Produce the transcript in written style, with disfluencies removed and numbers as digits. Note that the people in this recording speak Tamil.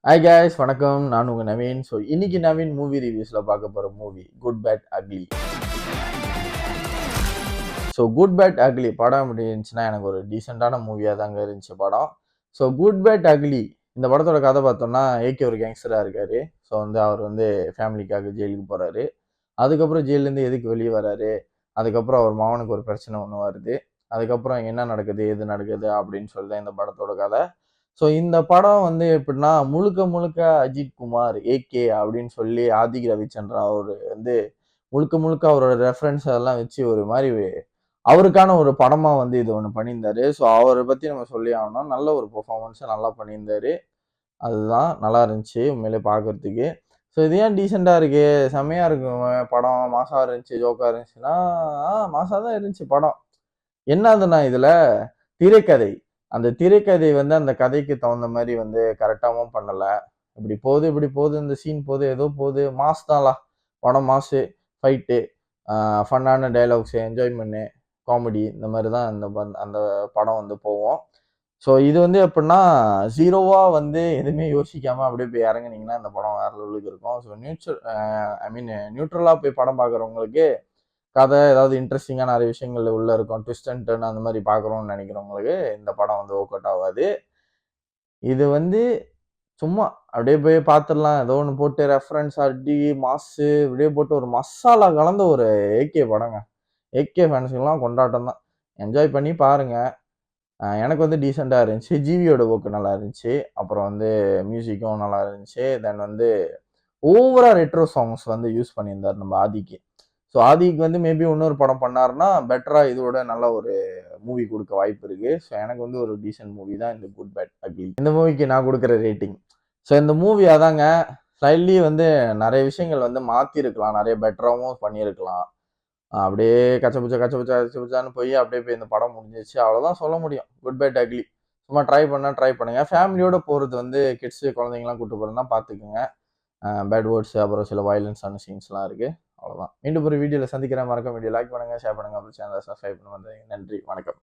ஹாய் guys வணக்கம். நான் உங்க நவீன். ஸோ இன்னைக்கு நவீன் மூவி ரிவ்யூஸ்ல பார்க்க போற movie good bad ugly. So good bad ugly படம் எப்படி இருந்துச்சுன்னா எனக்கு ஒரு டீசெண்டான மூவியாக தாங்க இருந்துச்சு படம். ஸோ குட் பேட் அக்லி இந்த படத்தோட கதை பார்த்தோம்னா ஏகே ஒரு கேங்ஸ்டராக இருக்காரு. ஸோ அவர் ஃபேமிலிக்காக ஜெயிலுக்கு போகிறாரு. அதுக்கப்புறம் ஜெயிலேருந்து எதுக்கு வெளியே வராரு, அதுக்கப்புறம் அவர் மகனுக்கு ஒரு பிரச்சனை ஒன்று வருது, அதுக்கப்புறம் என்ன நடக்குது எது நடக்குது அப்படின்னு சொல்லி தான் இந்த படத்தோட கதை. ஸோ இந்த படம் எப்படின்னா முழுக்க முழுக்க அஜித் குமார் ஏகே அப்படின்னு சொல்லி ஆதிக் ரவிச்சந்திரன் அவர் முழுக்க முழுக்க அவரோட ரெஃபரன்ஸ் அதெல்லாம் வச்சு ஒரு மாதிரி அவருக்கான ஒரு படமா இது ஒன்று பண்ணியிருந்தாரு. ஸோ அவரை பத்தி நம்ம சொல்லி ஆகணும். நல்ல ஒரு பெர்ஃபார்மன்ஸை நல்லா பண்ணியிருந்தாரு. அதுதான் நல்லா இருந்துச்சு உண்மையிலே பார்க்கறதுக்கு. ஸோ இது ஏன் டீசெண்டாக இருக்கு, செம்மையா இருக்கும் படம், மாசா இருந்துச்சு, ஜோக்கா இருந்துச்சுன்னா மாசா தான் இருந்துச்சு படம். என்னதுன்னா இதுல திரைக்கதை, அந்த திரைக்கதை அந்த கதைக்கு தகுந்த மாதிரி கரெக்டாகவும் பண்ணல. இப்படி போகுது இந்த சீன் போகுது ஏதோ போகுது, மாஸ் தான்லா படம், மாசு, ஃபைட்டு, ஃபன்னான டைலாக்ஸ், என்ஜாய்மெண்ட்டு, காமெடி, இந்த மாதிரி தான் அந்த படம் போவோம். ஸோ இது எப்படின்னா ஜீரோவா எதுவுமே யோசிக்காம அப்படியே போய் இறங்குனீங்கன்னா இந்த படம் வேற லெவலுக்கு இருக்கும். ஸோ நியூட்ரலா போய் படம் பார்க்குறவங்களுக்கு, கதை ஏதாவது இன்ட்ரெஸ்டிங்காக நிறைய விஷயங்கள் உள்ள இருக்கும், ட்விஸ்ட் அண்ட் டர்ன் அந்த மாதிரி பார்க்குறோம்னு நினைக்கிறவங்களுக்கு இந்த படம் ஒர்க் அவுட் ஆகாது. இது சும்மா அப்படியே போய் பார்த்துடலாம், ஏதோ ஒன்று போட்டு ரெஃபரன்ஸ் அடி மாசு இப்படியே போட்டு ஒரு மசாலா கலந்த ஒரு ஏகே படங்க. ஏகே ஃபேன்ஸுக்கெல்லாம் கொண்டாட்டம் தான். என்ஜாய் பண்ணி பாருங்க. எனக்கு டீசெண்டாக இருந்துச்சு. ஜிவியோட ஒர்க் நல்லா இருந்துச்சு. அப்புறம் மியூசிக்கும் நல்லா இருந்துச்சு. தென் ஓவரா ரெட்ரோ சாங்ஸ் யூஸ் பண்ணியிருந்தார் நம்ம ஆதிக்கு. ஸோ ஆதிக்கு மேபி இன்னொரு படம் பண்ணாருன்னா பெட்டரா இதோட நல்ல ஒரு மூவி கொடுக்க வாய்ப்பு இருக்கு. ஸோ எனக்கு ஒரு டீசென்ட் மூவி தான் இந்த குட் பேட் அக்லி. இந்த மூவிக்கு நான் கொடுக்குற ரேட்டிங், ஸோ இந்த மூவி அதாங்க ஸ்லைட்லி நிறைய விஷயங்கள் மாற்றிருக்கலாம், நிறைய பெட்டராகவும் பண்ணியிருக்கலாம். அப்படியே கச்சபுச்சான்னு போய் அப்படியே போய் இந்த படம் முடிஞ்சிச்சு, அவ்வளோதான் சொல்ல முடியும். குட் பேட் அக்லி சும்மா ட்ரை பண்ணுங்க. ஃபேமிலியோட போகிறது கிட்ஸு குழந்தைங்களாம் கூட்டு போகிறதுனா பார்த்துக்குங்க. பேட் வேர்ட்ஸ், அப்புறம் சில வயலன்ஸான சீன்ஸ்லாம் இருக்குது. அவ்வளோதான். மீண்டும் ஒரு வீடியோவில் சந்திக்கிறேன். மறக்காம வீடியோ லைக் பண்ணுங்கள், ஷேர் பண்ணுங்கள், அப்புறம் சேனலை சப்ஸ்கிரைப் பண்ண வந்தீங்க. நன்றி, வணக்கம்.